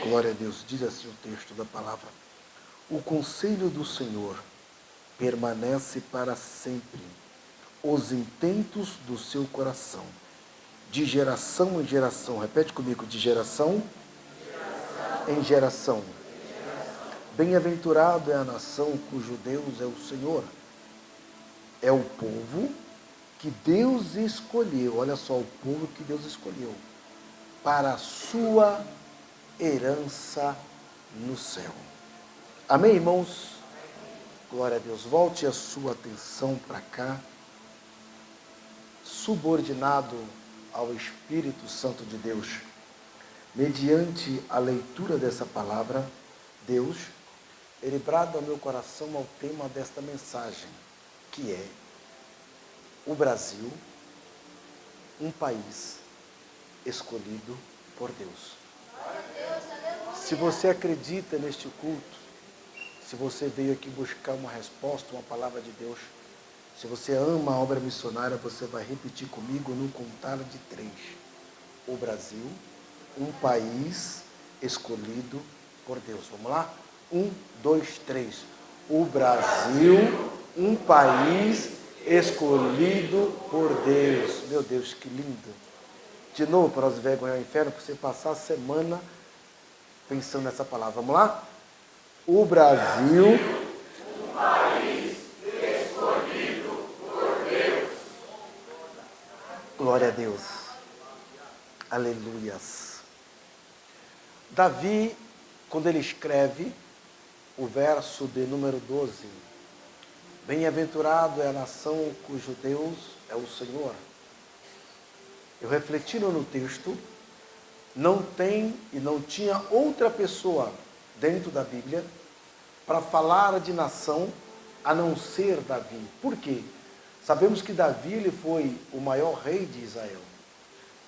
Glória a Deus, diz assim o texto da palavra: o conselho do Senhor permanece para sempre, os intentos do seu coração, de geração em geração. Repete comigo: de geração em geração. Bem-aventurado é a nação cujo Deus é o Senhor. É o povo que Deus escolheu, olha só, o povo que Deus escolheu, para a sua herança no céu. Amém, irmãos? Glória a Deus. Volte a sua atenção para cá, subordinado ao Espírito Santo de Deus. Mediante a leitura dessa palavra, Deus, ele brada ao meu coração ao tema desta mensagem, que é o Brasil, um país escolhido por Deus. Se você acredita neste culto, se você veio aqui buscar uma resposta, uma palavra de Deus, se você ama a obra missionária, você vai repetir comigo no contar de 3. O Brasil, um país escolhido por Deus. Vamos lá? 1, 2, 3. O Brasil, um país escolhido por Deus. Meu Deus, que lindo. De novo, para os vergonhar o inferno, para você passar a semana pensando nessa palavra. Vamos lá? O Brasil, um país escolhido por Deus. Glória a Deus. Aleluias. Davi, quando ele escreve o verso de número 12, bem-aventurado é a nação cujo Deus é o Senhor. Eu refletindo no texto, não tem e não tinha outra pessoa dentro da Bíblia para falar de nação a não ser Davi. Por quê? Sabemos que Davi ele foi o maior rei de Israel.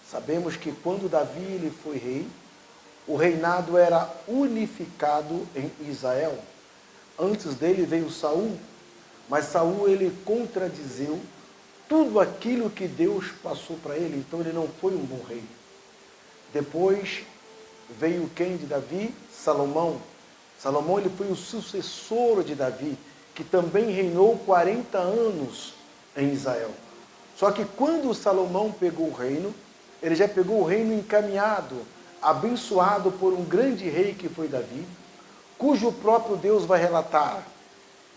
Sabemos que quando Davi ele foi rei, o reinado era unificado em Israel. Antes dele veio Saul, mas Saul ele contradizeu tudo aquilo que Deus passou para ele, então ele não foi um bom rei. Depois veio quem de Davi? Salomão. Salomão ele foi o sucessor de Davi, que também reinou 40 anos em Israel. Só que quando Salomão pegou o reino, ele já pegou o reino encaminhado, abençoado por um grande rei que foi Davi, cujo próprio Deus vai relatar: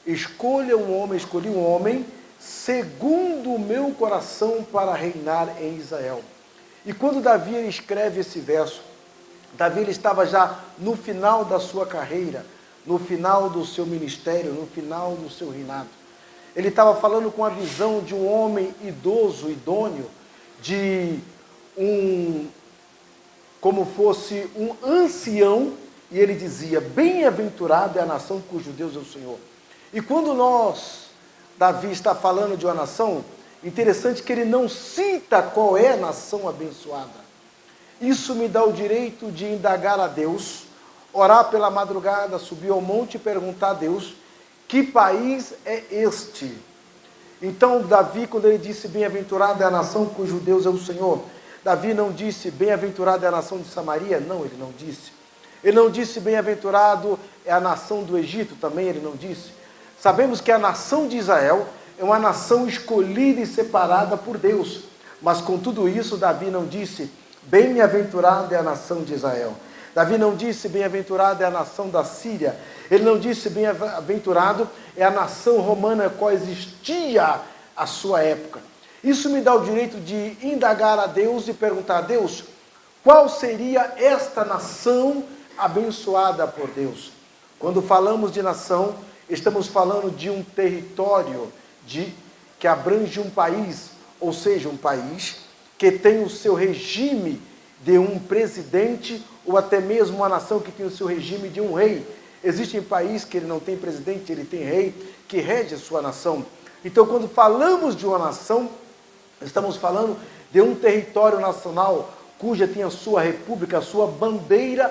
escolhi um homem segundo o meu coração para reinar em Israel. E quando Davi ele escreve esse verso, Davi ele estava já no final da sua carreira, no final do seu ministério, no final do seu reinado. Ele estava falando com a visão de um homem idoso, idôneo, de como fosse um ancião, e ele dizia: bem-aventurado é a nação cujo Deus é o Senhor. E quando Davi está falando de uma nação, interessante que ele não cita qual é a nação abençoada. Isso me dá o direito de indagar a Deus, orar pela madrugada, subir ao monte e perguntar a Deus: que país é este? Então Davi, quando ele disse bem-aventurado é a nação cujo Deus é o Senhor, Davi não disse bem-aventurado é a nação de Samaria? Não, ele não disse. Ele não disse bem-aventurado é a nação do Egito? Também ele não disse. Sabemos que a nação de Israel é uma nação escolhida e separada por Deus. Mas com tudo isso, Davi não disse bem-aventurado é a nação de Israel. Davi não disse bem-aventurado é a nação da Síria. Ele não disse bem-aventurado é a nação romana qual existia à sua época. Isso me dá o direito de indagar a Deus e perguntar a Deus: qual seria esta nação abençoada por Deus? Quando falamos de nação, estamos falando de um território que abrange um país, ou seja, um país que tem o seu regime de um presidente, ou até mesmo uma nação que tem o seu regime de um rei. Existem países que ele não tem presidente, ele tem rei, que rege a sua nação. Então, quando falamos de uma nação, estamos falando de um território nacional, cuja tem a sua república, a sua bandeira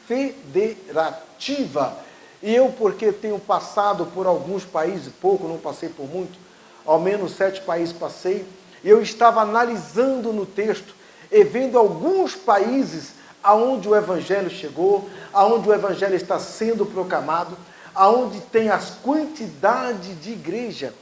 federativa. E eu, porque tenho passado por alguns países, pouco, não passei por muito, ao menos 7 países passei, e eu estava analisando no texto, e vendo alguns países aonde o Evangelho chegou, aonde o Evangelho está sendo proclamado, aonde tem as quantidades de igreja.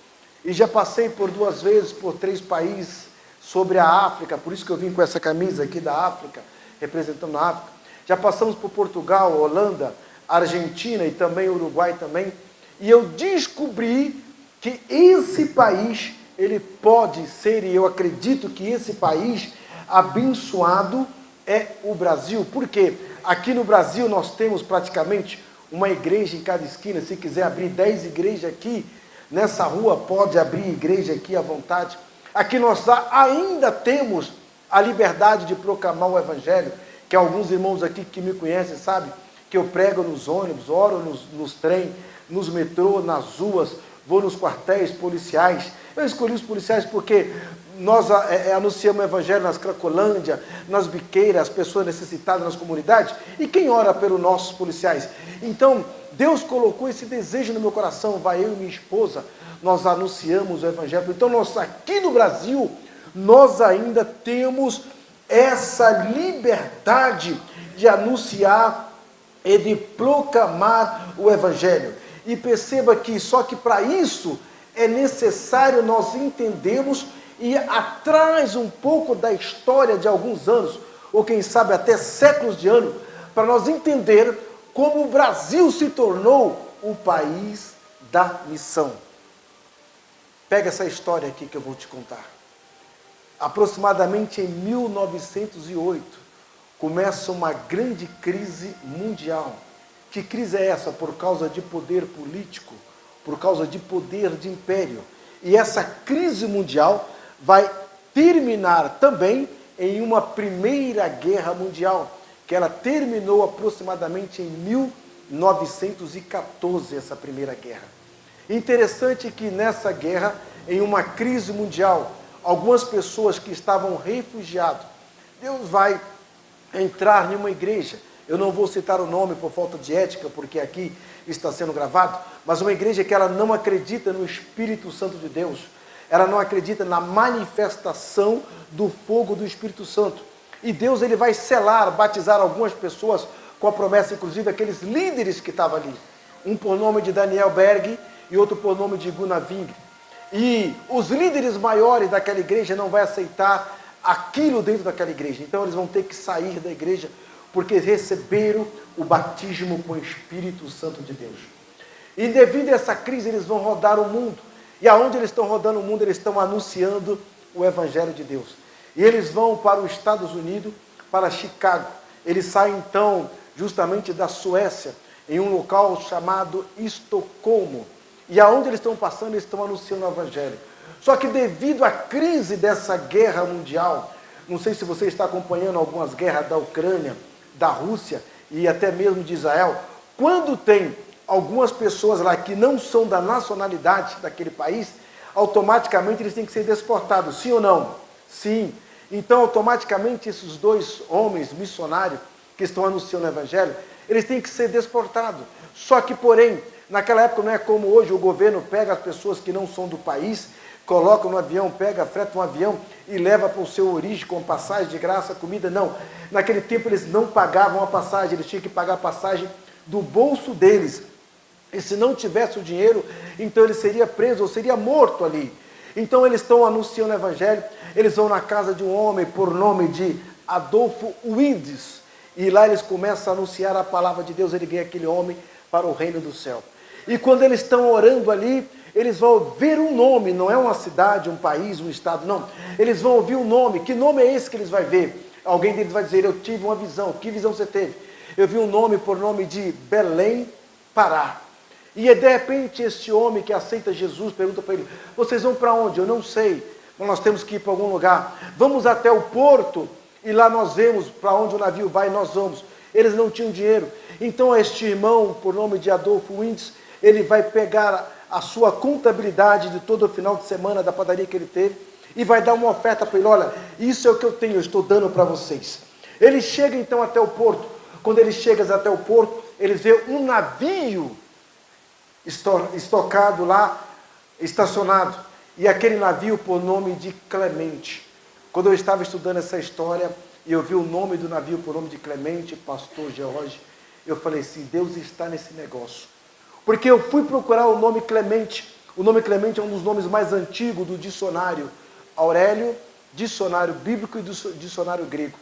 E já passei por 2 vezes por 3 países sobre a África, por isso que eu vim com essa camisa aqui da África, representando a África. Já passamos por Portugal, Holanda, Argentina e também Uruguai também. E eu descobri que esse país, ele pode ser, e eu acredito que esse país abençoado é o Brasil. Por quê? Aqui no Brasil nós temos praticamente uma igreja em cada esquina. Se quiser abrir 10 igrejas aqui, nessa rua pode abrir igreja aqui à vontade. Aqui nós ainda temos a liberdade de proclamar o Evangelho, que alguns irmãos aqui que me conhecem sabem que eu prego nos ônibus, oro nos trem, nos metrô, nas ruas, vou nos quartéis policiais. Eu escolhi os policiais porque nós anunciamos o Evangelho nas Cracolândia, nas biqueiras, as pessoas necessitadas nas comunidades. E quem ora pelos nossos policiais? Então, Deus colocou esse desejo no meu coração. Vai eu e minha esposa, nós anunciamos o Evangelho. Então, nós aqui no Brasil, nós ainda temos essa liberdade de anunciar e de proclamar o Evangelho. E perceba que só que para isso é necessário nós entendermos e ir atrás um pouco da história de alguns anos, ou quem sabe até séculos de anos, para nós entender como o Brasil se tornou o país da missão. Pega essa história aqui que eu vou te contar. Aproximadamente em 1908, começa uma grande crise mundial. Que crise é essa? Por causa de poder político, por causa de poder de império. E essa crise mundial vai terminar também em uma primeira guerra mundial, que ela terminou aproximadamente em 1914, essa primeira guerra. Interessante que nessa guerra, em uma crise mundial, algumas pessoas que estavam refugiadas, Deus vai entrar em uma igreja. Eu não vou citar o nome por falta de ética, porque aqui está sendo gravado, mas uma igreja que ela não acredita no Espírito Santo de Deus, ela não acredita na manifestação do fogo do Espírito Santo. E Deus ele vai selar, batizar algumas pessoas com a promessa, inclusive aqueles líderes que estavam ali. Um por nome de Daniel Berg e outro por nome de Gunnar Wing. E os líderes maiores daquela igreja não vão aceitar aquilo dentro daquela igreja. Então eles vão ter que sair da igreja porque receberam o batismo com o Espírito Santo de Deus. E devido a essa crise eles vão rodar o mundo. E aonde eles estão rodando o mundo, eles estão anunciando o Evangelho de Deus. E eles vão para os Estados Unidos, para Chicago. Eles saem então justamente da Suécia, em um local chamado Estocolmo. E aonde eles estão passando, eles estão anunciando o Evangelho. Só que devido à crise dessa guerra mundial, não sei se você está acompanhando algumas guerras da Ucrânia, da Rússia e até mesmo de Israel, quando tem algumas pessoas lá que não são da nacionalidade daquele país, automaticamente eles têm que ser deportados, sim ou não? Sim. Então, automaticamente, esses 2 homens missionários que estão anunciando o Evangelho, eles têm que ser deportados. Só que, porém, naquela época não é como hoje, o governo pega as pessoas que não são do país, coloca no avião, freta um avião e leva para o seu origem com passagem de graça, comida. Não. Naquele tempo eles não pagavam a passagem, eles tinham que pagar a passagem do bolso deles. E se não tivesse o dinheiro, então ele seria preso ou seria morto ali. Então eles estão anunciando o Evangelho, eles vão na casa de um homem por nome de Adolfo Windes, e lá eles começam a anunciar a palavra de Deus, ele ganha aquele homem para o reino do céu. E quando eles estão orando ali, eles vão ver um nome, não é uma cidade, um país, um estado, não. Eles vão ouvir um nome. Que nome é esse que eles vão ver? Alguém deles vai dizer, eu tive uma visão. Que visão você teve? Eu vi um nome por nome de Belém, Pará. E de repente esse homem que aceita Jesus pergunta para ele, vocês vão para onde? Eu não sei, mas nós temos que ir para algum lugar. Vamos até o porto e lá nós vemos para onde o navio vai e nós vamos. Eles não tinham dinheiro. Então este irmão, por nome de Adolfo Windes, ele vai pegar a sua contabilidade de todo o final de semana da padaria que ele teve e vai dar uma oferta para ele. Olha, isso é o que eu tenho, eu estou dando para vocês. Ele chega então até o porto. Quando ele chega até o porto, ele vê um navio estocado lá, estacionado. E aquele navio por nome de Clemente. Quando eu estava estudando essa história, e eu vi o nome do navio por nome de Clemente, pastor George. Eu falei assim, Deus está nesse negócio. Porque eu fui procurar o nome Clemente. O nome Clemente é um dos nomes mais antigos do dicionário Aurélio, dicionário bíblico e dicionário grego.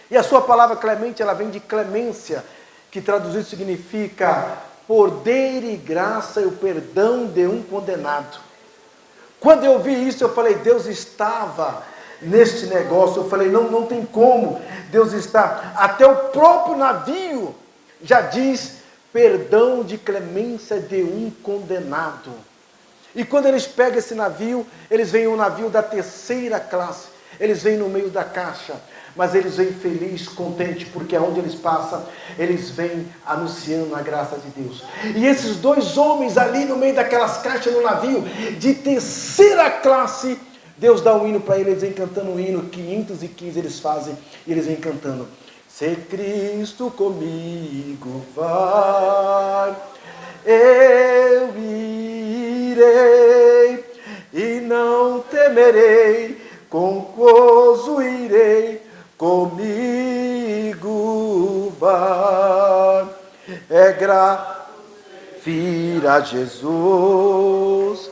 E a sua palavra Clemente, ela vem de clemência, que traduzido significa poder e graça e o perdão de um condenado. Quando eu vi isso, eu falei, Deus estava neste negócio. Eu falei, não tem como, Deus está. Até o próprio navio já diz perdão de clemência de um condenado. E quando eles pegam esse navio, eles veem um navio da terceira classe, eles vêm no meio da caixa, mas eles vêm felizes, contentes, porque aonde eles passam, eles vêm anunciando a graça de Deus. E esses dois homens ali no meio daquelas caixas no navio, de terceira classe, Deus dá um hino para eles, vêm cantando um hino, 515 eles fazem, e eles vêm cantando, se Cristo comigo vai, eu irei, e não temerei, com gozo irei, comigo vai. É graça vir a Jesus,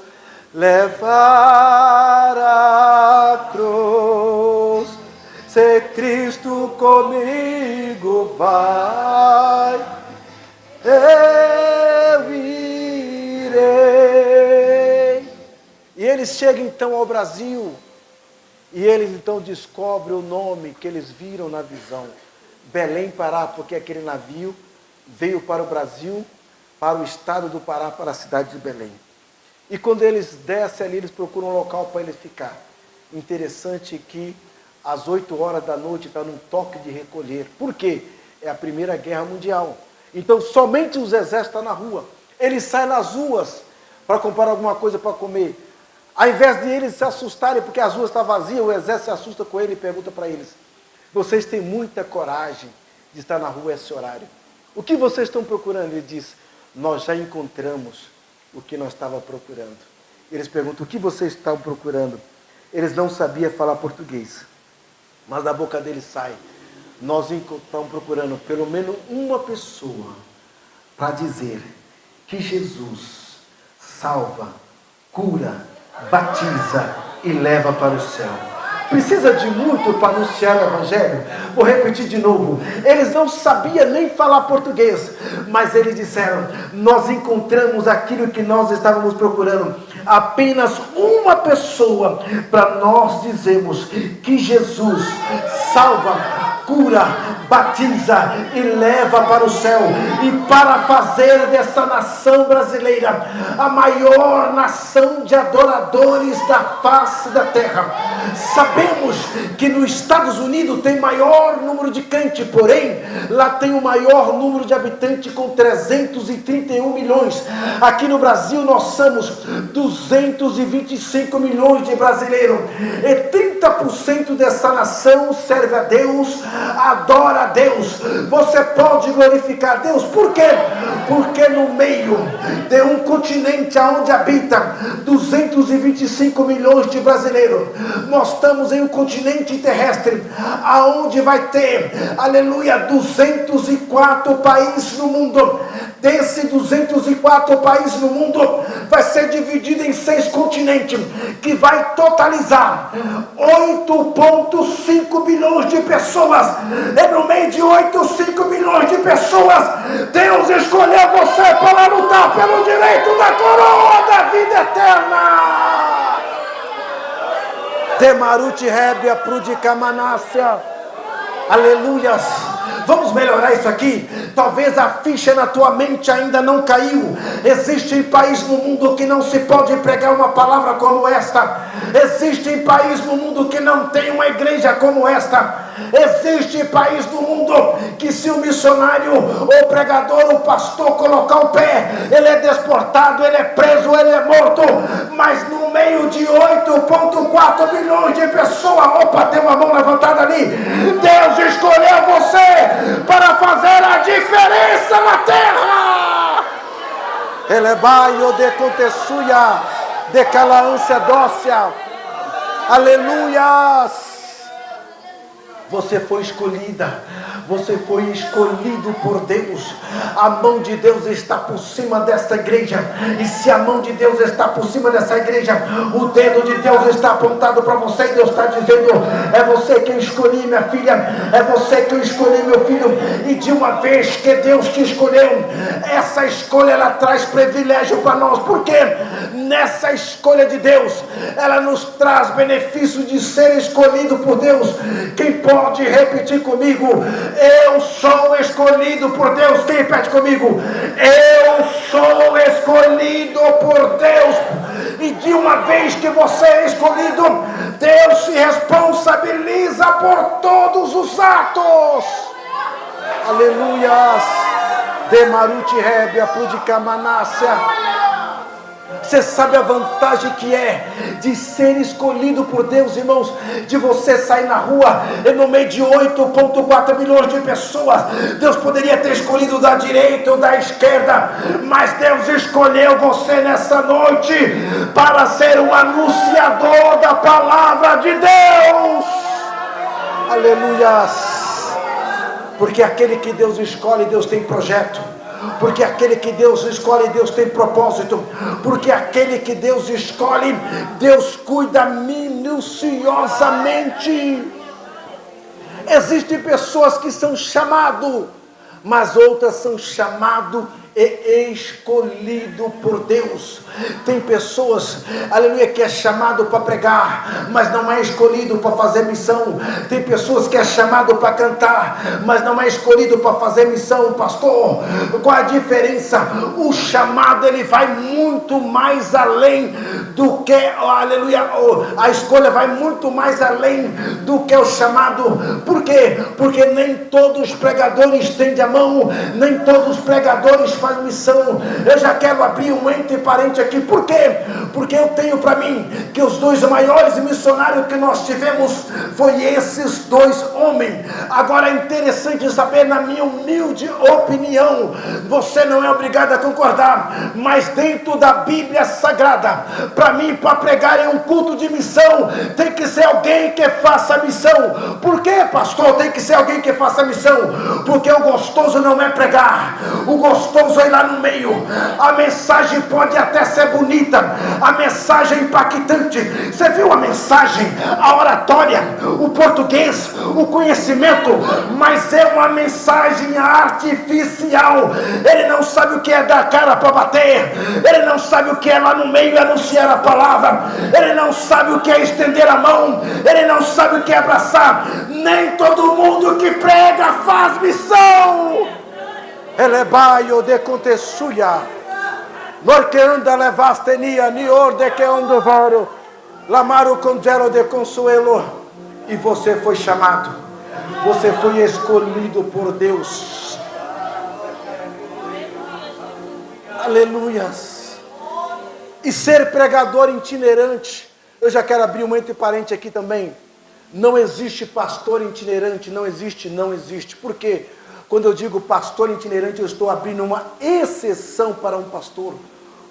levar a cruz, se Cristo comigo vai, eu irei. E eles chegam então ao Brasil, e eles então descobrem o nome que eles viram na visão, Belém, Pará, porque aquele navio veio para o Brasil, para o estado do Pará, para a cidade de Belém. E quando eles descem ali, eles procuram um local para eles ficar. Interessante que às 8 horas da noite está num toque de recolher. Por quê? É a Primeira Guerra Mundial. Então somente os exércitos estão na rua. Eles saem nas ruas para comprar alguma coisa para comer. Ao invés de eles se assustarem, porque as ruas estão vazias, o exército se assusta com ele e pergunta para eles, vocês têm muita coragem de estar na rua esse horário. O que vocês estão procurando? Ele diz, nós já encontramos o que nós estávamos procurando. Eles perguntam, o que vocês estão procurando? Eles não sabiam falar português, mas da boca deles sai, nós estamos procurando pelo menos uma pessoa para dizer que Jesus salva, cura, batiza e leva para o céu. Precisa de muito para anunciar o Evangelho? Vou repetir de novo. Eles não sabiam nem falar português, mas eles disseram, nós encontramos aquilo que nós estávamos procurando. Apenas uma pessoa para nós dizermos que Jesus salva, cura, batiza e leva para o céu. E para fazer dessa nação brasileira a maior nação de adoradores da face da terra. Sabemos que nos Estados Unidos tem maior número de crentes, porém lá tem o maior número de habitantes com 331 milhões. Aqui no Brasil nós somos 225 milhões de brasileiros, e 30% dessa nação serve a Deus, adora a Deus. Você pode glorificar a Deus, por quê? Porque no meio de um continente onde habita 225 milhões de brasileiros, nós estamos em um continente terrestre, aonde vai ter, aleluia, 204 países no mundo. Desses 204 países no mundo, vai ser dividido em 6 continentes, que vai totalizar 8,5 bilhões de pessoas. E no meio de 8,5 bilhões de pessoas, Deus escolheu você para lutar pelo direito da coroa da vida eterna. Demaruti Rebia Prudica Manácia. Aleluias. Vamos melhorar isso aqui? Talvez a ficha na tua mente ainda não caiu. Existem países no mundo que não se pode pregar uma palavra como esta. Existem países no mundo que não tem uma igreja como esta. Existe país no mundo que se o missionário, o pregador, o pastor colocar o pé, ele é deportado, ele é preso, ele é morto. Mas no meio de 8,4 bilhões de pessoas, opa, tem uma mão levantada ali, Deus escolheu você para fazer a diferença na terra. Ele é baio de contessuia, de calaância dócia. Aleluias. Você foi escolhida. Você foi escolhido por Deus. A mão de Deus está por cima dessa igreja. E se a mão de Deus está por cima dessa igreja, o dedo de Deus está apontado para você. E Deus está dizendo: é você que eu escolhi, minha filha. É você que eu escolhi, meu filho. E de uma vez que Deus te escolheu, essa escolha ela traz privilégio para nós. Por quê? Nessa escolha de Deus, ela nos traz benefício de ser escolhido por Deus. Quem pode repetir comigo? Eu sou escolhido por Deus. Quem repete comigo? Eu sou escolhido por Deus. E de uma vez que você é escolhido, Deus se responsabiliza por todos os atos. Aleluias. Demaruti Rebia Pudicamanácia. Você sabe a vantagem que é de ser escolhido por Deus, irmãos? De você sair na rua e no meio de 8,4 milhões de pessoas, Deus poderia ter escolhido da direita ou da esquerda, mas Deus escolheu você nessa noite para ser um anunciador da palavra de Deus. Aleluias. Porque aquele que Deus escolhe, Deus tem projeto. Porque aquele que Deus escolhe, Deus tem propósito. Porque aquele que Deus escolhe, Deus cuida minuciosamente. Existem pessoas que são chamadas, mas outras são chamadas e escolhido por Deus. Tem pessoas, aleluia, que é chamado para pregar, mas não é escolhido para fazer missão. Tem pessoas que é chamado para cantar, mas não é escolhido para fazer missão. Pastor, qual a diferença? O chamado ele vai muito mais além do que, aleluia, a escolha vai muito mais além do que o chamado. Por quê? Porque nem todos os pregadores estendem a mão, nem todos os pregadores fazem missão. Eu já quero abrir um entre parênteses aqui. Por quê? Porque eu tenho para mim que os dois maiores missionários que nós tivemos foi esses dois homens. Agora é interessante saber, na minha humilde opinião, você não é obrigado a concordar, mas dentro da Bíblia Sagrada, para mim, para pregar em um culto de missão, tem que ser alguém que faça missão. Por quê, pastor? Tem que ser alguém que faça missão, porque o gostoso não é pregar, o gostoso é ir lá no meio. A mensagem pode até ser bonita, a mensagem é impactante. Você viu a mensagem, a oratória, o português, o conhecimento, mas é uma mensagem artificial. Ele não sabe o que é dar cara para bater, ele não sabe o que é lá no meio anunciar a palavra, ele não sabe o que é estender a mão, ele não sabe o que é abraçar. Nem todo mundo que prega faz missão. Elebaio de contessuia, porque anda levastenia, ni orde que ando varo, lamaro congelo de consuelo. E você foi chamado, você foi escolhido por Deus. Aleluias. E ser pregador itinerante, eu já quero abrir um entre parênteses aqui também. Não existe pastor itinerante, não existe. Por quê? Quando eu digo pastor itinerante, eu estou abrindo uma exceção para um pastor.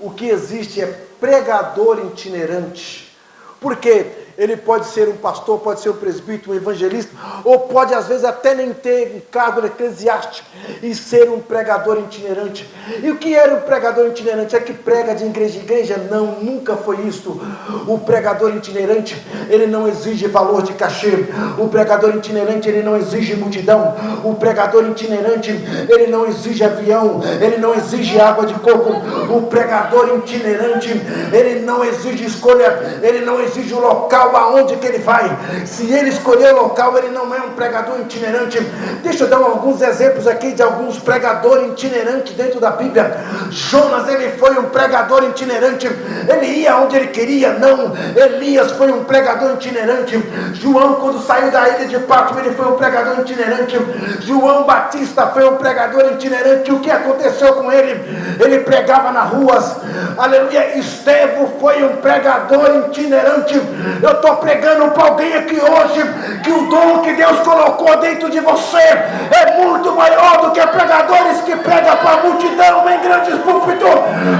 O que existe é pregador itinerante. Por quê? Ele pode ser um pastor, pode ser um presbítero, um evangelista, ou pode às vezes até nem ter um cargo eclesiástico e ser um pregador itinerante. E o que era um pregador itinerante? É que prega de igreja em igreja? Não, nunca foi isso. O pregador itinerante, ele não exige valor de cachê. O pregador itinerante, ele não exige multidão. O pregador itinerante, ele não exige avião, ele não exige água de coco. O pregador itinerante, ele não exige escolha, ele não exige o local aonde que ele vai. Se ele escolher o local, ele não é um pregador itinerante. Deixa eu dar alguns exemplos aqui de alguns pregadores itinerantes dentro da Bíblia. Jonas, ele foi um pregador itinerante, ele ia onde ele queria. Não, Elias foi um pregador itinerante. João, quando saiu da ilha de Patmos, ele foi um pregador itinerante. João Batista foi um pregador itinerante. O que aconteceu com ele? Ele pregava nas ruas. Aleluia. Estevão foi um pregador itinerante. Eu estou pregando para alguém aqui hoje que o dom que Deus colocou dentro de você é muito maior do que pregadores que pregam para a multidão em grandes púlpitos.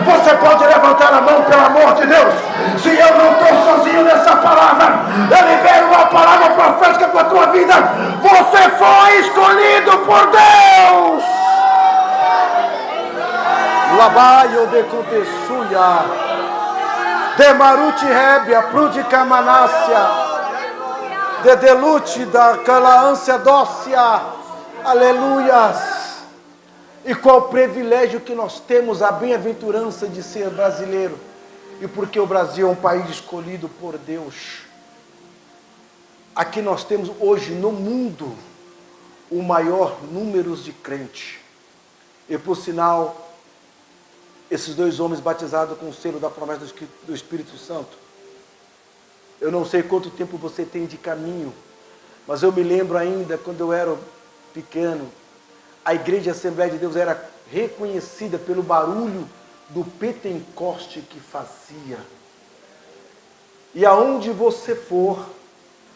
Você pode levantar a mão, pelo amor de Deus. Se eu não estou sozinho nessa palavra, eu libero uma palavra profética para a tua vida. Você foi escolhido por Deus. Labaio de Cutessuia, de Maruti Rébia, Prudica Manácia, de Delute da Calaância Dócia, aleluias. E qual o privilégio que nós temos, a bem-aventurança de ser brasileiro. E porque o Brasil é um país escolhido por Deus. Aqui nós temos hoje no mundo o maior número de crentes. E por sinal, esses dois homens batizados com o selo da promessa do Espírito Santo. Eu não sei quanto tempo você tem de caminho, mas eu me lembro ainda quando eu era pequeno, a Igreja Assembleia de Deus era reconhecida pelo barulho do Pentecoste que fazia. E aonde você for,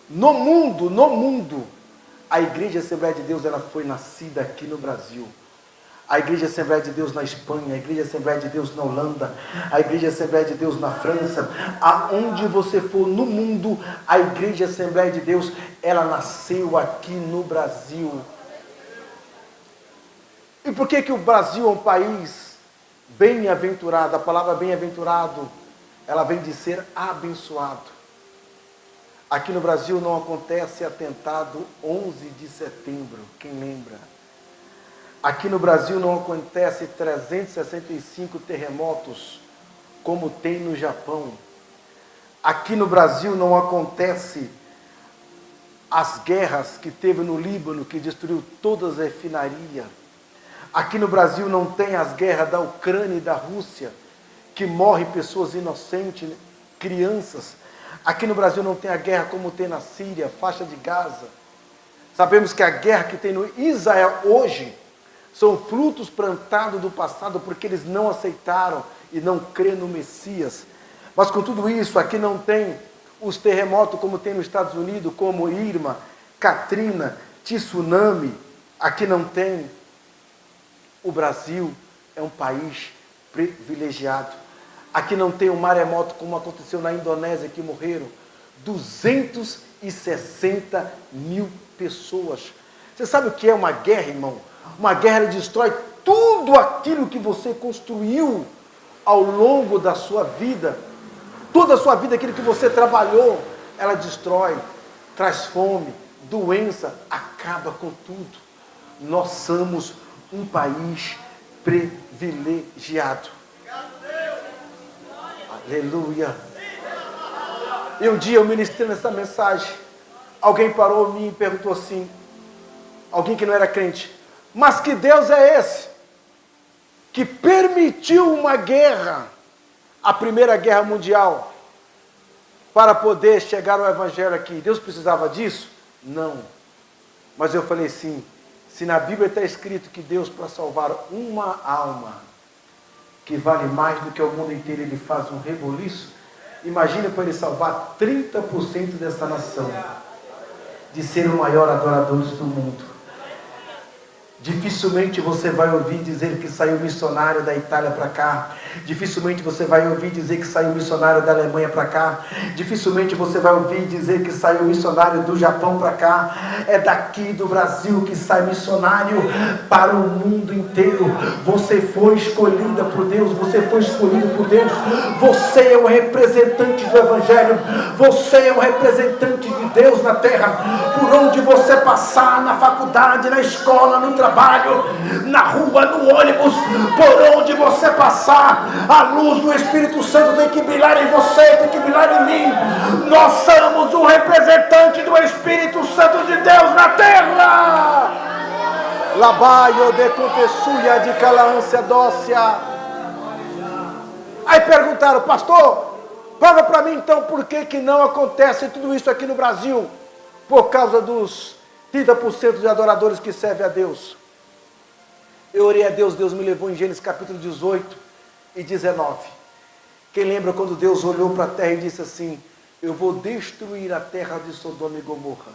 no mundo, a Igreja Assembleia de Deus ela foi nascida aqui no Brasil. A Igreja Assembleia de Deus na Espanha, a Igreja Assembleia de Deus na Holanda, a Igreja Assembleia de Deus na França, aonde você for no mundo, a Igreja Assembleia de Deus, ela nasceu aqui no Brasil. E por que o Brasil é um país bem-aventurado? A palavra bem-aventurado, ela vem de ser abençoado. Aqui no Brasil não acontece atentado 11 de setembro, quem lembra? Aqui no Brasil não acontece 365 terremotos, como tem no Japão. Aqui no Brasil não acontece as guerras que teve no Líbano, que destruiu todas as refinarias. Aqui no Brasil não tem as guerras da Ucrânia e da Rússia, que morrem pessoas inocentes, crianças. Aqui no Brasil não tem a guerra como tem na Síria, faixa de Gaza. Sabemos que a guerra que tem no Israel hoje são frutos plantados do passado, porque eles não aceitaram e não creem no Messias. Mas com tudo isso, aqui não tem os terremotos como tem nos Estados Unidos, como Irma, Katrina, tsunami. Aqui não tem. O Brasil é um país privilegiado. Aqui não tem um maremoto como aconteceu na Indonésia, que morreram 260 mil pessoas. Você sabe o que é uma guerra, irmão? Uma guerra ela destrói tudo aquilo que você construiu ao longo da sua vida. Toda a sua vida, aquilo que você trabalhou, ela destrói, traz fome, doença, acaba com tudo. Nós somos um país privilegiado. Aleluia. E um dia eu ministrei nessa mensagem, alguém parou em mim e perguntou assim, alguém que não era crente, mas que Deus é esse que permitiu uma guerra, a Primeira Guerra Mundial, para poder chegar ao Evangelho aqui? Deus precisava disso? Não. Mas eu falei assim, se na Bíblia está escrito que Deus, para salvar uma alma, que vale mais do que o mundo inteiro, ele faz um reboliço, imagina para ele salvar 30% dessa nação, de ser o maior adorador do mundo. Dificilmente você vai ouvir dizer que saiu missionário da Itália para cá. Dificilmente você vai ouvir dizer que saiu missionário da Alemanha para cá. Dificilmente você vai ouvir dizer que saiu missionário do Japão para cá. É daqui do Brasil que sai missionário para o mundo inteiro. Você foi escolhida por Deus. Você foi escolhido por Deus. Você é o representante do Evangelho. Você é o representante de Deus na terra. Por onde você passar, na faculdade, na escola, no trabalho, na rua, no ônibus, por onde você passar, a luz do Espírito Santo tem que brilhar em você, tem que brilhar em mim. Nós somos um representante do Espírito Santo de Deus na terra. Labaio de Contessuia de Calaância Dócia. Aí perguntaram, pastor, prova para mim então por que não acontece tudo isso aqui no Brasil, por causa dos 30% de adoradores que servem a Deus. Eu orei a Deus, Deus me levou em Gênesis capítulo 18 e 19. Quem lembra quando Deus olhou para a terra e disse assim, eu vou destruir a terra de Sodoma e Gomorra.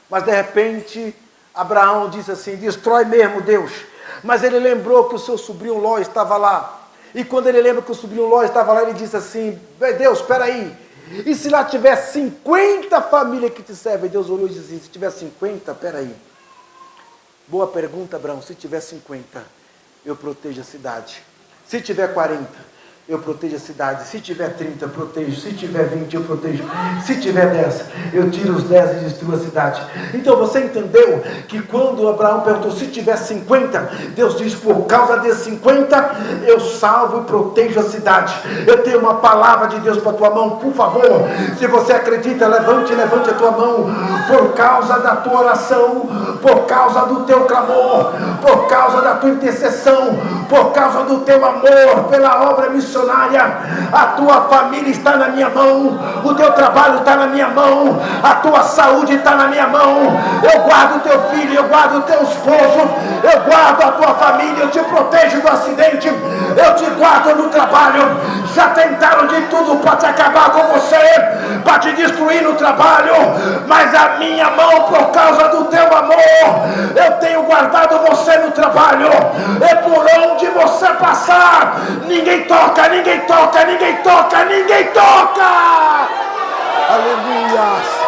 Mas de repente, Abraão disse assim, destrói mesmo, Deus. Mas ele lembrou que o seu sobrinho Ló estava lá. E quando ele lembra que o sobrinho Ló estava lá, ele disse assim, Deus, espera aí, E se lá tiver 50 famílias que te servem, Deus olhou e disse assim, se tiver 50, peraí. Boa pergunta, Abraão, se tiver 50, eu protejo a cidade. Se tiver 40, eu protejo a cidade. Se tiver 30, eu protejo. Se tiver 20, eu protejo. Se tiver 10, eu tiro os 10 e destruo a cidade. Então você entendeu que quando Abraão perguntou se tiver 50, Deus diz, por causa desses 50, eu salvo e protejo a cidade. Eu tenho uma palavra de Deus para a tua mão, por favor. Se você acredita, levante a tua mão. Por causa da tua oração, por causa do teu clamor, por causa da tua intercessão, por causa do teu amor pela obra missionária, a tua família está na minha mão, o teu trabalho está na minha mão, a tua saúde está na minha mão. Eu guardo o teu filho, eu guardo o teu esposo, eu guardo a tua família, eu te protejo do acidente, eu te guardo no trabalho. Já tentaram de tudo para te acabar com você, para te destruir no trabalho, mas a minha mão, por causa do teu amor, eu tenho guardado você no trabalho. E por onde você passar, ninguém toca, ninguém toca, ninguém toca, ninguém toca. Aleluia.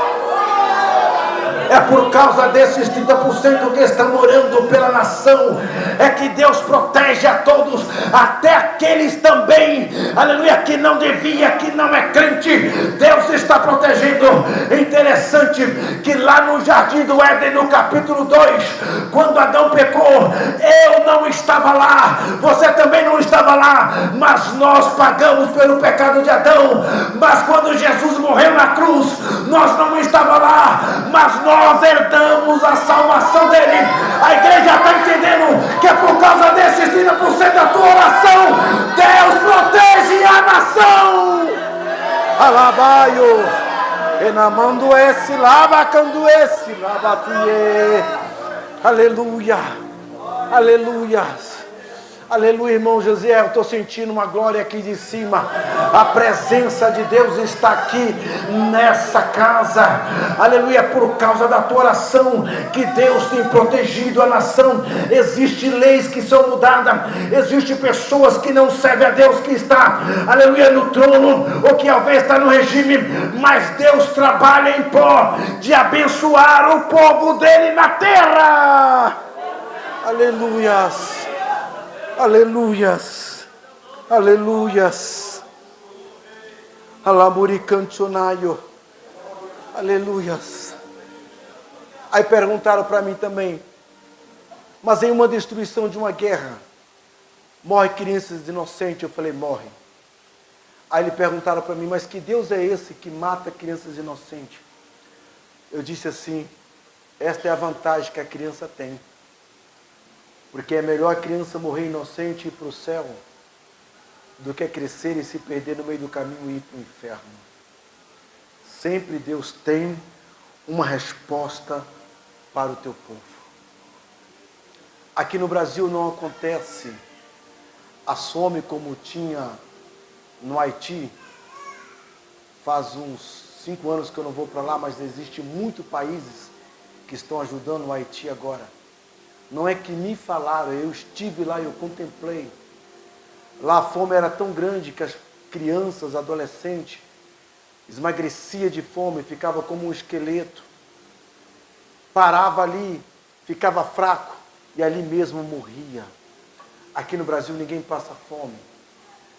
É por causa desses 30% que estão orando pela nação, é que Deus protege a todos, até aqueles também, aleluia, que não devia, que não é crente, Deus está protegendo. É interessante que lá no Jardim do Éden, no capítulo 2, quando Adão pecou, eu não estava lá, você também não estava lá, mas nós pagamos pelo pecado de Adão. Mas quando Jesus morreu na cruz, nós não estávamos lá, mas nós herdamos a salvação dele. A igreja está entendendo que é por causa desses 30% da tua oração, Deus protege a nação. Alabaio, enamando esse, lavacando esse, lavatuie. Aleluia, aleluia. Aleluia, irmão José, eu estou sentindo uma glória aqui de cima. A presença de Deus está aqui nessa casa. Aleluia, por causa da tua oração que Deus tem protegido a nação. Existem leis que são mudadas. Existem pessoas que não servem a Deus, que está, aleluia, no trono, ou que talvez está no regime, mas Deus trabalha em prol de abençoar o povo dele na terra. Aleluias. Aleluias, aleluias, alamuricancionaio, aleluias. Aí perguntaram para mim também, mas em uma destruição de uma guerra, morre crianças inocentes? Eu falei, morre. Aí eles perguntaram para mim, mas que Deus é esse que mata crianças inocentes? Eu disse assim, esta é a vantagem que a criança tem. Porque é melhor a criança morrer inocente e ir para o céu, do que crescer e se perder no meio do caminho e ir para o inferno. Sempre Deus tem uma resposta para o teu povo. Aqui no Brasil não acontece a fome como tinha no Haiti. Faz uns 5 anos que eu não vou para lá, mas existem muitos países que estão ajudando o Haiti agora. Não é que me falaram, eu estive lá e eu contemplei. Lá a fome era tão grande que as crianças, adolescentes, esmagreciam de fome, ficava como um esqueleto. Parava ali, ficava fraco e ali mesmo morria. Aqui no Brasil ninguém passa fome.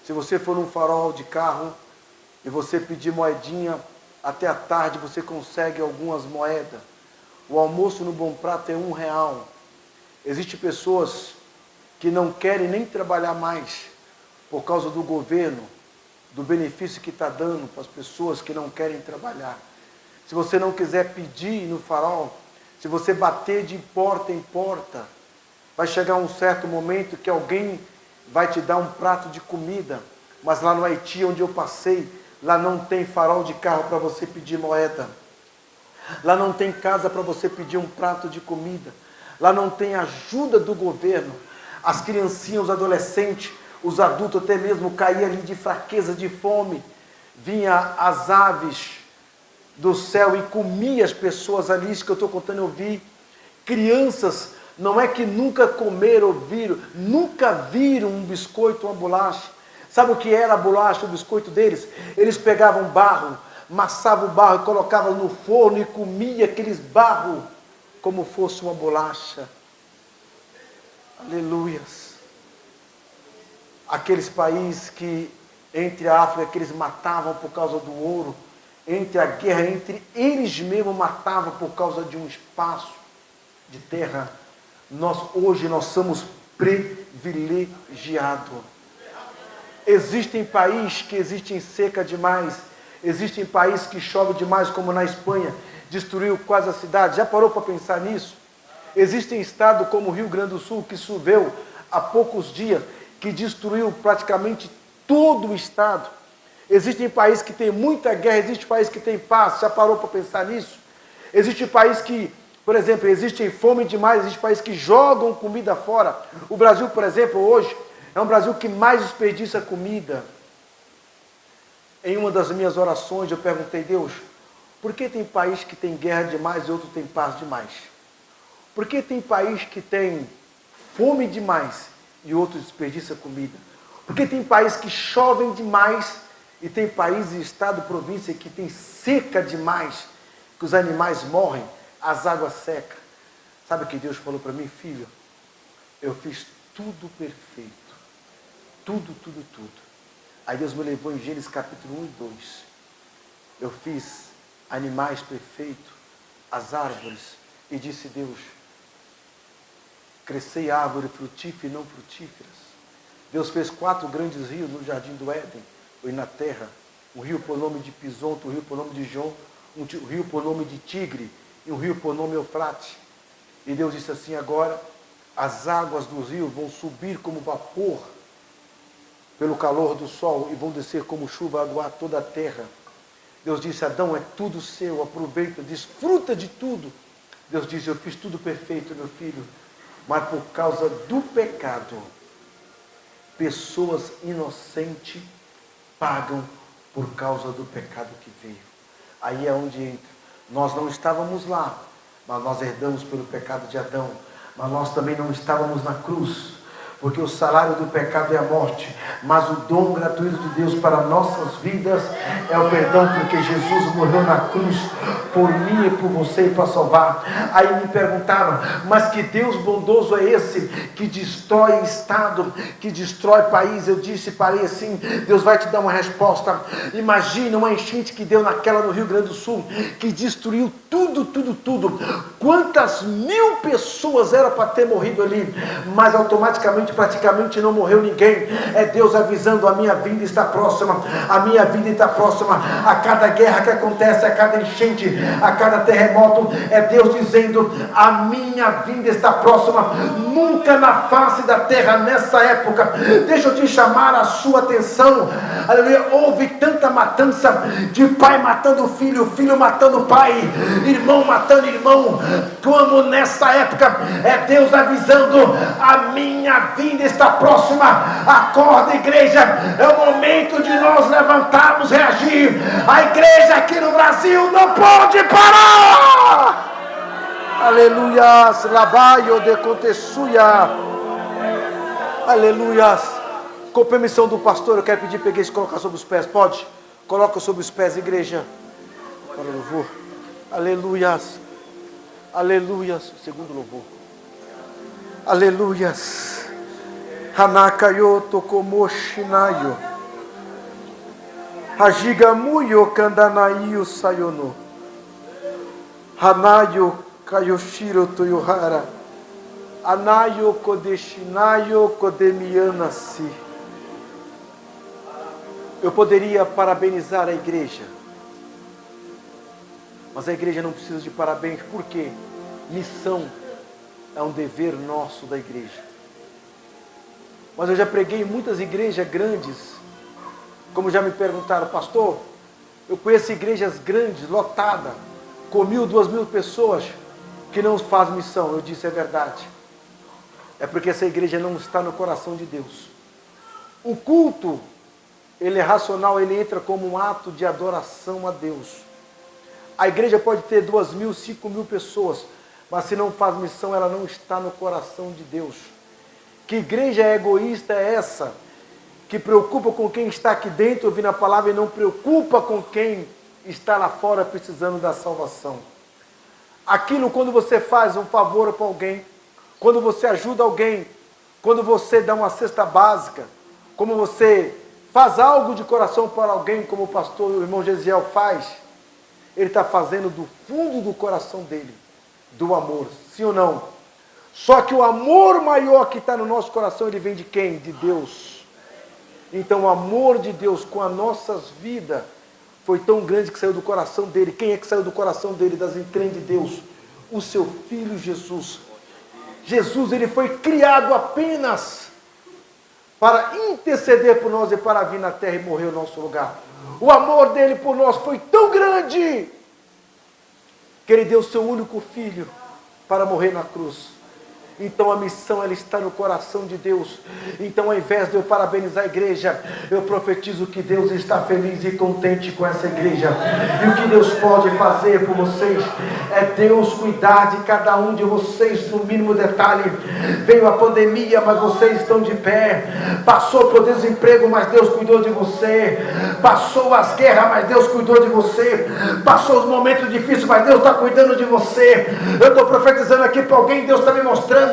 Se você for num farol de carro e você pedir moedinha, até a tarde você consegue algumas moedas. O almoço no Bom Prato é R$1. Existem pessoas que não querem nem trabalhar mais por causa do governo, do benefício que está dando para as pessoas que não querem trabalhar. Se você não quiser pedir no farol, se você bater de porta em porta, vai chegar um certo momento que alguém vai te dar um prato de comida. Mas lá no Haiti, onde eu passei, lá não tem farol de carro para você pedir moeda. Lá não tem casa para você pedir um prato de comida. Lá não tem ajuda do governo. As criancinhas, os adolescentes, os adultos até mesmo caíam ali de fraqueza, de fome. Vinha as aves do céu e comia as pessoas ali. Isso que eu estou contando, eu vi. Crianças, não é que nunca comeram ou viram, nunca viram um biscoito, uma bolacha. Sabe o que era a bolacha, o biscoito deles? Eles pegavam barro, amassava o barro e colocava no forno e comia aqueles barros como fosse uma bolacha. Aleluias. Aqueles países que, entre a África, que eles matavam por causa do ouro, entre a guerra, entre eles mesmos matavam por causa de um espaço de terra. Hoje nós somos privilegiados. Existem países que existem seca demais, existem países que chove demais, como na Espanha, destruiu quase a cidade. Já parou para pensar nisso? Existem estados como o Rio Grande do Sul, que choveu há poucos dias, que destruiu praticamente todo o estado. Existem países que têm muita guerra, existe país que tem paz. Já parou para pensar nisso? Existe país que, por exemplo, existe fome demais, existe países que jogam comida fora. O Brasil, por exemplo, hoje, é um Brasil que mais desperdiça comida. Em uma das minhas orações, eu perguntei, Deus, por que tem país que tem guerra demais e outro tem paz demais? Por que tem país que tem fome demais e outro desperdiça comida? Por que tem país que chovem demais e tem país, estado, província que tem seca demais, que os animais morrem, as águas secam? Sabe o que Deus falou para mim, filho? Eu fiz tudo perfeito. Tudo, tudo, tudo. Aí Deus me levou em Gênesis capítulo 1 e 2. Eu fiz animais perfeitos, as árvores, e disse Deus, crescei árvore frutífera e não frutíferas. Deus fez 4 grandes rios no jardim do Éden, e na terra. Um rio por nome de Pisonto, um rio por nome de Jom, um rio por nome de Tigre, e um rio por nome Eufrate. E Deus disse assim, agora as águas dos rios vão subir como vapor pelo calor do sol e vão descer como chuva a aguar toda a terra. Deus disse, Adão, é tudo seu, aproveita, desfruta de tudo. Deus disse, eu fiz tudo perfeito, meu filho, mas por causa do pecado, pessoas inocentes pagam por causa do pecado que veio. Aí é onde entra. Nós não estávamos lá, mas nós herdamos pelo pecado de Adão. Mas nós também não estávamos na cruz, porque o salário do pecado é a morte, mas o dom gratuito de Deus para nossas vidas é o perdão, porque Jesus morreu na cruz por mim e por você e para salvar. Aí me perguntaram, mas que Deus bondoso é esse, que destrói estado, que destrói país? Eu disse, parei assim, Deus vai te dar uma resposta. Imagina uma enchente que deu naquela no Rio Grande do Sul, que destruiu tudo, tudo, tudo. Quantas mil pessoas era para ter morrido ali, mas automaticamente, praticamente não morreu ninguém. É Deus avisando, a minha vinda está próxima, a minha vinda está próxima. A cada guerra que acontece, a cada enchente, a cada terremoto, é Deus dizendo, a minha vinda está próxima. Nunca na face da terra, nessa época, deixa eu te chamar a sua atenção, aleluia, houve tanta matança, de pai matando filho, filho matando pai, irmão matando irmão, como nessa época, é Deus avisando, a minha vinda está próxima. Acorda, igreja, é o momento de nós levantarmos, reagir. A igreja aqui no Brasil não pode parar. Aleluias, labaio de contessuia. Aleluias. Com permissão do pastor, eu quero pedir para a igreja colocar sobre os pés. Pode? Coloca sobre os pés, igreja. Para o louvor. Aleluias. Aleluias. Segundo louvor. Aleluias. Hanakayo tokomoshinayo. Hajigamuyo kandanayo sayono. Hanayo kayoshiro toyohara. Anayo kodeshinayo kodemianasi. Eu poderia parabenizar a igreja, mas a igreja não precisa de parabéns. Por quê? Missão é um dever nosso da igreja. Mas eu já preguei em muitas igrejas grandes, como já me perguntaram, pastor, eu conheço igrejas grandes, lotadas, com 1.000, 2.000 pessoas, que não fazem missão. Eu disse, é verdade. É porque essa igreja não está no coração de Deus. O culto, ele é racional, ele entra como um ato de adoração a Deus. A igreja pode ter 2.000, 5.000 pessoas, mas se não faz missão, ela não está no coração de Deus. Que igreja egoísta é essa? Que preocupa com quem está aqui dentro ouvindo a palavra e não preocupa com quem está lá fora precisando da salvação. Aquilo quando você faz um favor para alguém, quando você ajuda alguém, quando você dá uma cesta básica, como você faz algo de coração para alguém, como o pastor, o irmão Gesiel faz, ele está fazendo do fundo do coração dele, do amor, sim ou não? Só que o amor maior que está no nosso coração, ele vem de quem? De Deus. Então o amor de Deus com as nossas vidas foi tão grande que saiu do coração dele. Quem é que saiu do coração dele, das entranhas de Deus? O seu Filho Jesus. Jesus, ele foi criado apenas para interceder por nós e para vir na terra e morrer no nosso lugar. O amor dele por nós foi tão grande que ele deu o seu único filho para morrer na cruz. Então a missão ela está no coração de Deus. Então ao invés de eu parabenizar a igreja, eu profetizo que Deus está feliz e contente com essa igreja. E o que Deus pode fazer por vocês é Deus cuidar de cada um de vocês no mínimo detalhe. Veio a pandemia, mas vocês estão de pé. Passou por desemprego, mas Deus cuidou de você. Passou as guerras, mas Deus cuidou de você. Passou os momentos difíceis, mas Deus está cuidando de você. Eu estou profetizando aqui para alguém, Deus está me mostrando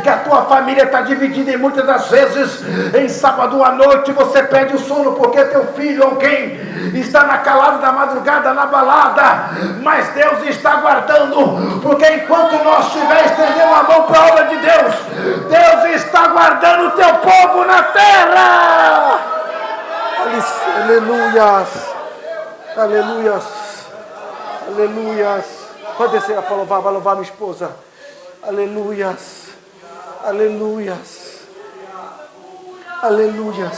que a tua família está dividida, e muitas das vezes em sábado à noite você perde o sono porque teu filho, alguém está na calada da madrugada, na balada, mas Deus está guardando, porque enquanto nós estiver estendendo a mão para a obra de Deus, Deus está guardando o teu povo na terra. Aleluias, aleluias, aleluias. Pode descer para louvar, vai louvar minha esposa. Aleluias, aleluias, aleluias,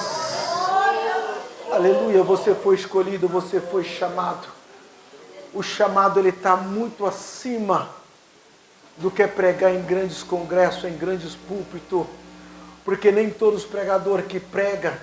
aleluia. Você foi escolhido, você foi chamado. O chamado ele está muito acima do que pregar em grandes congressos, em grandes púlpitos, porque nem todos os pregadores que pregam,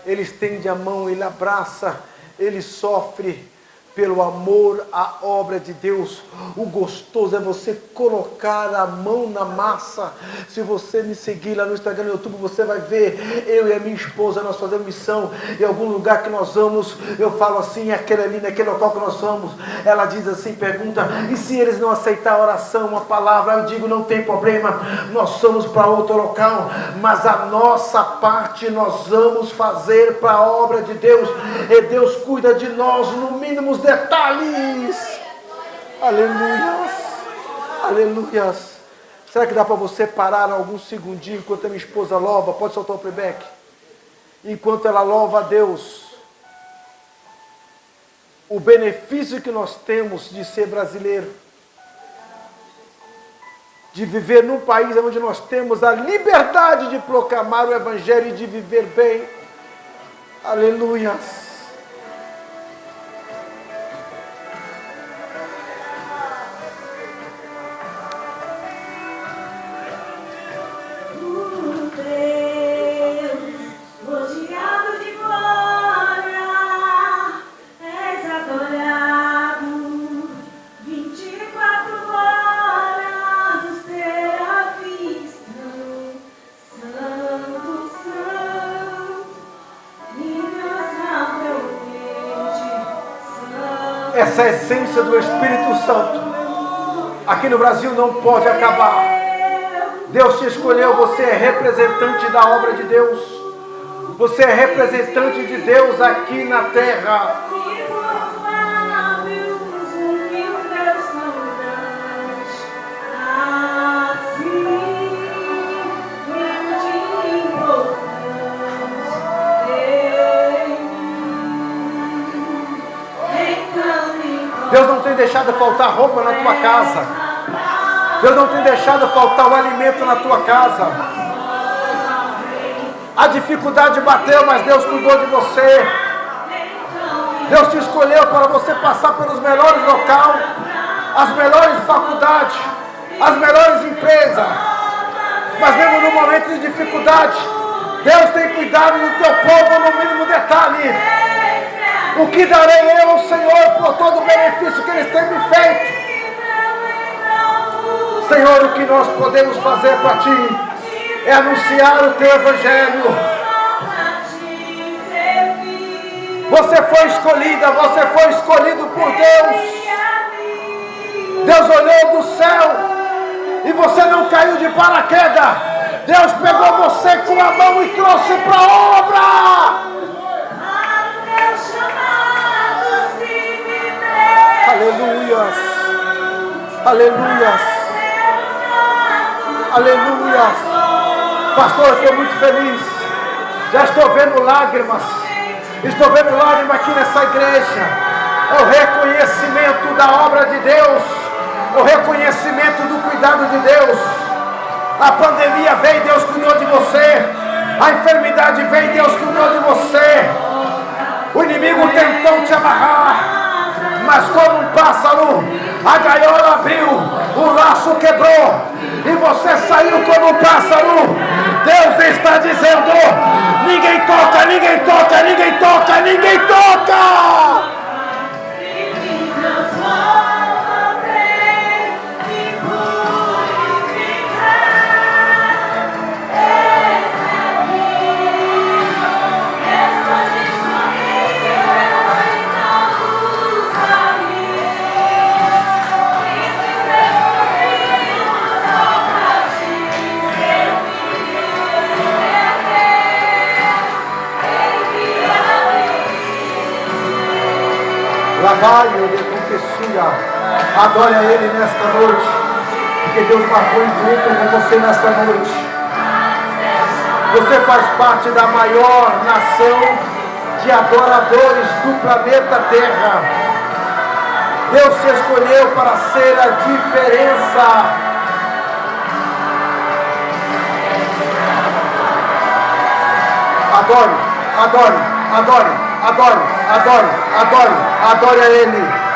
ele estende a mão, ele abraça, ele sofre pelo amor à obra de Deus. O gostoso é você colocar a mão na massa. Se você me seguir lá no Instagram, no YouTube, você vai ver, eu e a minha esposa, nós fazemos missão, em algum lugar que nós vamos, eu falo assim, aquele ali, naquele local que nós vamos, ela diz assim, pergunta, e se eles não aceitar a oração, a palavra? Eu digo, não tem problema, nós somos para outro local, mas a nossa parte nós vamos fazer para a obra de Deus, e Deus cuida de nós no mínimo os detalhes. Aleluias, aleluias. Será que dá para você parar alguns segundinhos enquanto a minha esposa louva? Pode soltar o playback? Enquanto ela louva a Deus, o benefício que nós temos de ser brasileiro, de viver num país onde nós temos a liberdade de proclamar o Evangelho e de viver bem. Aleluias. Essa é a essência do Espírito Santo. Aqui no Brasil não pode acabar. Deus te escolheu, você é representante da obra de Deus. Você é representante de Deus aqui na terra. Deus não tem deixado faltar roupa na tua casa. Deus não tem deixado faltar o alimento na tua casa. A dificuldade bateu, mas Deus cuidou de você. Deus te escolheu para você passar pelos melhores locais, as melhores faculdades, as melhores empresas. Mas mesmo no momento de dificuldade, Deus tem cuidado do teu povo no mínimo detalhe. O que darei eu ao Senhor por todo o benefício que Ele tem me feito? Senhor, o que nós podemos fazer para Ti é anunciar o Teu Evangelho. Você foi escolhida, você foi escolhido por Deus. Deus olhou do céu e você não caiu de paraquedas. Deus pegou você com a mão e trouxe para a obra. Aleluias, aleluias, aleluias. Pastor, eu estou muito feliz. Já estou vendo lágrimas. Estou vendo lágrimas aqui nessa igreja. É o reconhecimento da obra de Deus. O reconhecimento do cuidado de Deus. A pandemia veio, Deus cuidou de você. A enfermidade veio, Deus cuidou de você. O inimigo tentou te amarrar, mas como um pássaro, a gaiola abriu, o laço quebrou, e você saiu como um pássaro. Deus está dizendo: ninguém toca, ninguém toca, ninguém toca, ninguém toca. Adore a Ele nesta noite, porque Deus marcou encontro com você nesta noite. Você faz parte da maior nação de adoradores do planeta Terra. Deus te escolheu para ser a diferença. Adore, adore, adore, adore, adore, adore, adore a Ele.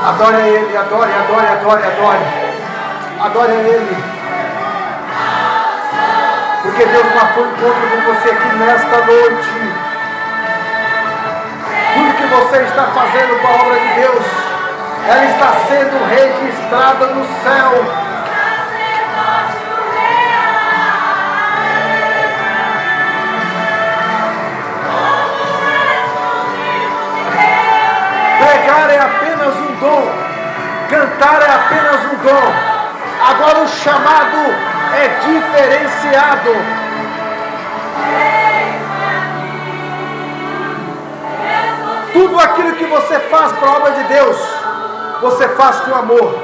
Adore a Ele, adore, adore, adore, adore. Adore a Ele. Porque Deus marcou encontro com você aqui nesta noite. Tudo que você está fazendo com a obra de Deus, ela está sendo registrada no céu. Pregar é apenas um dom, cantar é apenas um dom. Agora o chamado é diferenciado. Tudo aquilo que você faz para a obra de Deus, você faz com amor.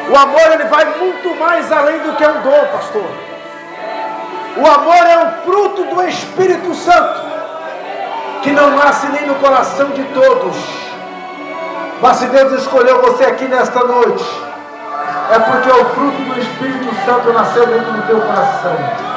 O amor, ele vai muito mais além do que um dom, pastor. O amor é um fruto do Espírito Santo, que não nasce nem no coração de todos. Mas se Deus escolheu você aqui nesta noite, é porque o fruto do Espírito Santo nasceu dentro do teu coração.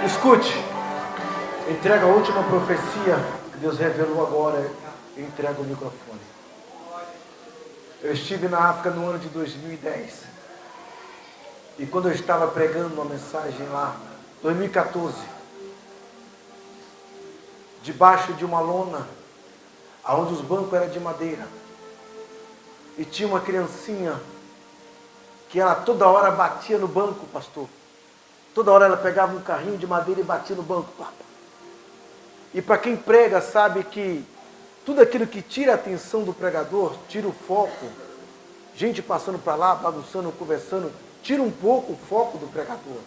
Escute, entrega a última profecia que Deus revelou agora e entrega o microfone. Eu estive na África no ano de 2010. E quando eu estava pregando uma mensagem lá, 2014, debaixo de uma lona, onde os bancos eram de madeira, e tinha uma criancinha que ela toda hora batia no banco, pastor. Toda hora ela pegava um carrinho de madeira e batia no banco. E para quem prega sabe que tudo aquilo que tira a atenção do pregador, tira o foco. Gente passando para lá, bagunçando, conversando, tira um pouco o foco do pregador.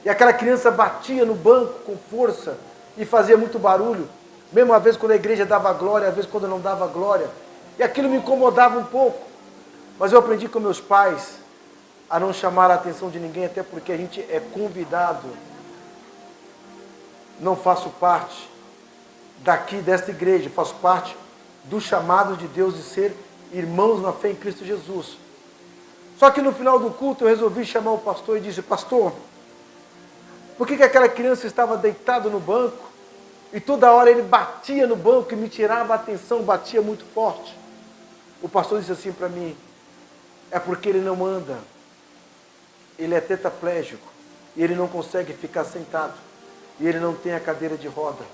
E aquela criança batia no banco com força e fazia muito barulho. Mesmo às vezes quando a igreja dava glória, às vezes quando não dava glória. E aquilo me incomodava um pouco. Mas eu aprendi com meus pais a não chamar a atenção de ninguém, até porque a gente é convidado. Não faço parte daqui desta igreja, faço parte do chamado de Deus de ser irmãos na fé em Cristo Jesus. Só que no final do culto eu resolvi chamar o pastor e disse: pastor, por que aquela criança estava deitada no banco e toda hora ele batia no banco e me tirava a atenção, batia muito forte? O pastor disse assim para mim: é porque ele não anda, ele é tetraplégico e ele não consegue ficar sentado e ele não tem a cadeira de roda.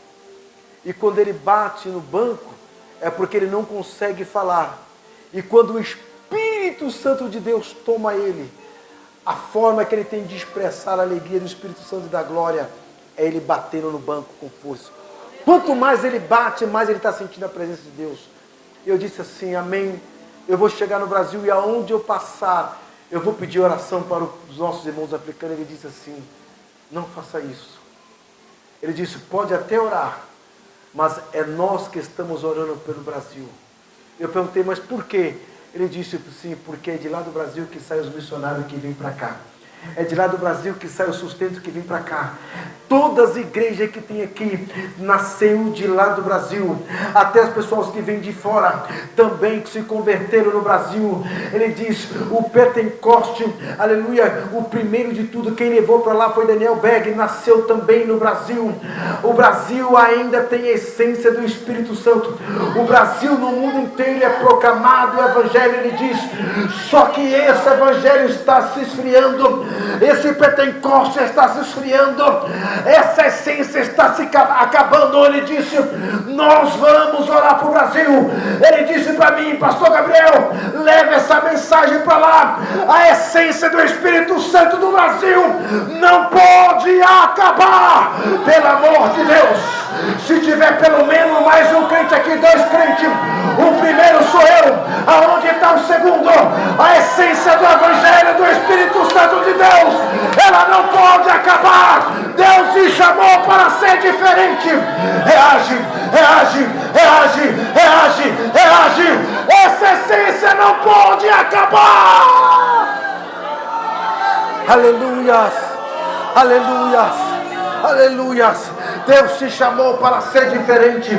E quando ele bate no banco é porque ele não consegue falar. E quando o Espírito Santo de Deus toma ele, a forma que ele tem de expressar a alegria do Espírito Santo e da glória é ele batendo no banco com força. Quanto mais ele bate, mais ele está sentindo a presença de Deus. Eu disse assim: amém. Eu vou chegar no Brasil e aonde eu passar, eu vou pedir oração para os nossos irmãos africanos. Ele disse assim: não faça isso. Ele disse: pode até orar, mas é nós que estamos orando pelo Brasil. Eu perguntei: mas por quê? Ele disse: sim, porque é de lá do Brasil que saem os missionários que vêm para cá. É de lá do Brasil que sai o sustento que vem para cá. Todas as igrejas que tem aqui nasceu de lá do Brasil. Até as pessoas que vêm de fora também que se converteram no Brasil. Ele diz: o Pentecoste, aleluia, o primeiro de tudo, quem levou para lá foi Daniel Berg, nasceu também no Brasil. O Brasil ainda tem a essência do Espírito Santo. O Brasil no mundo inteiro é proclamado o Evangelho. Ele diz: só que esse Evangelho está se esfriando. Esse Pentecoste está se esfriando, essa essência está se acabando. Ele disse: nós vamos orar para o Brasil. Ele disse para mim: pastor Gabriel, leve essa mensagem para lá. A essência do Espírito Santo do Brasil não pode acabar, pelo amor de Deus. Se tiver pelo menos mais um crente aqui, 2 crentes, o primeiro sou eu, aonde está o segundo? A essência do Evangelho do Espírito Santo de Deus, ela não pode acabar. Deus te chamou para ser diferente. Reage, reage, reage, reage, reage. Essa essência não pode acabar. Aleluias, aleluias, aleluias. Deus te chamou para ser diferente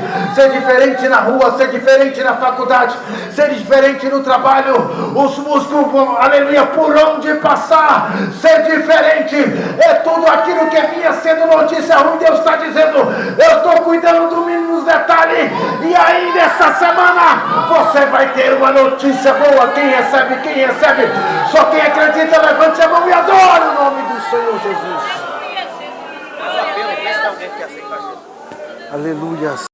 na rua, ser diferente na faculdade, ser diferente no trabalho. Os músicos, aleluia, por onde passar, ser diferente. É tudo aquilo que vinha sendo notícia ruim. Deus está dizendo: eu estou cuidando do mínimo dos detalhes, e ainda essa semana você vai ter uma notícia boa. Quem recebe, quem recebe, só quem acredita, levante a mão e adora o nome do Senhor Jesus. Aleluia.